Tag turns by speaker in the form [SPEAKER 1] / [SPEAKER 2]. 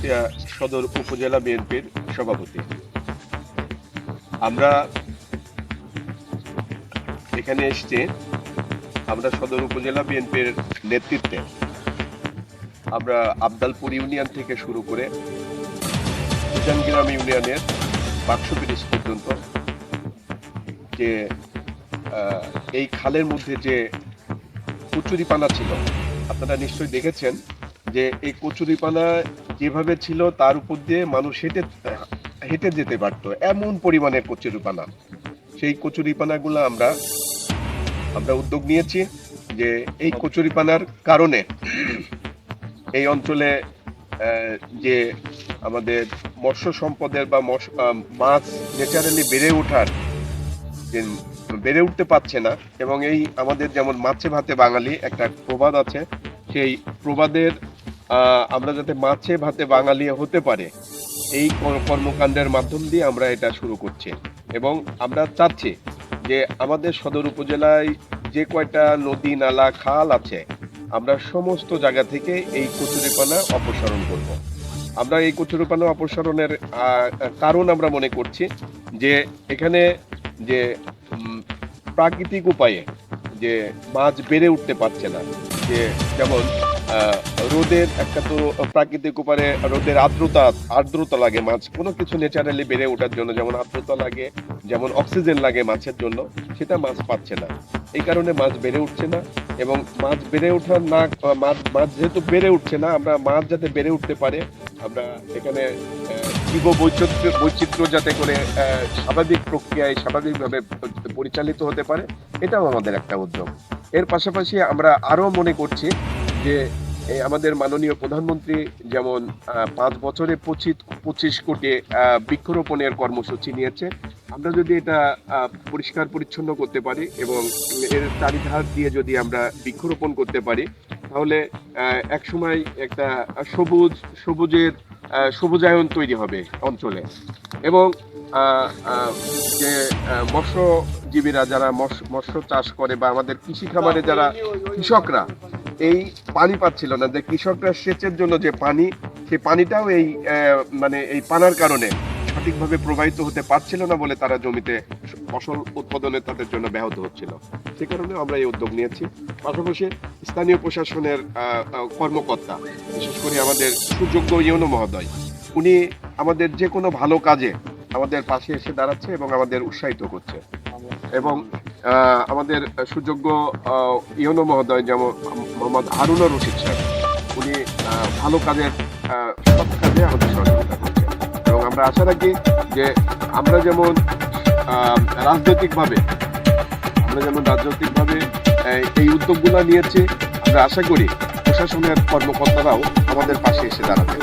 [SPEAKER 1] কুষ্টিয়া সদর উপজেলা বিএনপির সভাপতি। আমরা এখানে এসেছি আমরা সদর উপজেলা বিএনপির নেতৃত্বে আমরা আবদালপুর ইউনিয়ন থেকে শুরু করে উজানগ্রাম ইউনিয়নের বাক্স ব্রিজ পর্যন্ত যে এই খালের মধ্যে যে কচুরিপানা ছিল, আপনারা নিশ্চয়ই দেখেছেন যে এই কচুরিপানা যেভাবে ছিল তার উপর দিয়ে মানুষ হেঁটে যেতে পারত, এমন পরিমাণের কচুরিপানা। সেই কচুরিপানাগুলো আমরা উদ্যোগ নিয়েছি যে এই কচুরিপানার কারণে এই অঞ্চলে যে আমাদের মৎস্য সম্পদের বা মাছ ন্যাচারালি বেড়ে উঠতে পারছে না। এবং এই আমাদের যেমন মাছে ভাতে বাঙালি একটা প্রবাদ আছে, সেই প্রবাদের আমরা যাতে মাছে ভাতে বাঙালি হতে পারে এই কর্মকাণ্ডের মাধ্যম দিয়ে আমরা এটা শুরু করছি। এবং আমরা চাচ্ছি যে আমাদের সদর উপজেলায় যে কয়টা নদী নালা খাল আছে আমরা সমস্ত জায়গা থেকে এই কচুরিপানা অপসারণ করব। আমরা এই কচুরিপানা অপসারণের কারণ আমরা মনে করছি যে এখানে যে প্রাকৃতিক উপায়ে যে মাছ বেড়ে উঠতে পারছে না, যে যেমন রোদের একটা তো প্রাকৃতিক উপায়ে রোদের আর্দ্রতা লাগে, মাছ কোনো কিছু ন্যাচারালি বেড়ে ওঠার জন্য যেমন আর্দ্রতা লাগে, যেমন অক্সিজেন লাগে মাছের জন্য, সেটা মাছ পাচ্ছে না। এই কারণে মাছ বেড়ে উঠছে না। এবং মাছ বেড়ে ওঠার না মাছ যেহেতু বেড়ে উঠছে না, আমরা মাছ যাতে বেড়ে উঠতে পারে আমরা এখানে জীব বৈচিত্র্য যাতে করে স্বাভাবিক প্রক্রিয়ায় স্বাভাবিকভাবে পরিচালিত হতে পারে, এটাও আমাদের একটা উদ্যোগ। এর পাশাপাশি আমরা আরো মনে করছি যে আমাদের মাননীয় প্রধানমন্ত্রী যেমন 5 বছরে 25 কোটি বৃক্ষরোপণের কর্মসূচি নিয়েছে, আমরা যদি এটা পরিষ্কার পরিচ্ছন্ন করতে পারি এবং এর চারিধার দিয়ে যদি আমরা বৃক্ষরোপণ করতে পারি, তাহলে একসময় একটা সবুজায়ন তৈরি হবে অঞ্চলে। এবং যে মৎস্যজীবীরা যারা মৎস্য চাষ করে বা আমাদের কৃষি খামারে যারা কৃষকরা এই পানি পাচ্ছিল না, যে কৃষকরা সেচের জন্য যে পানি, সেই পানিটাও এই এই পানার কারণে সঠিকভাবে প্রবাহিত হতে পারছিল না বলে তারা জমিতে ফসল উৎপাদনে তাদের জন্য ব্যাহত হচ্ছিল। সে কারণে আমরা এই উদ্যোগ নিয়েছি। পাশাপাশি স্থানীয় প্রশাসনের কর্মকর্তা, বিশেষ করে আমাদের সুযোগ্য ইউনো মহোদয়, উনি আমাদের যে কোনো ভালো কাজে আমাদের পাশে এসে দাঁড়াচ্ছে এবং আমাদের উৎসাহিত করছে। এবং আমাদের সুযোগ্য ইউনো মহোদয় যেমন মোহাম্মদ হারুনুর রশিদ সাহেব, উনি ভালো কাজের সব কাজে আমাদের সহযোগিতা করছেন। এবং আমরা আশা রাখি যে আমরা যেমন রাজনৈতিকভাবে এই উদ্যোগগুলো নিয়েছি, আমরা আশা করি প্রশাসনের কর্মকর্তারাও আমাদের পাশে এসে দাঁড়াবেন।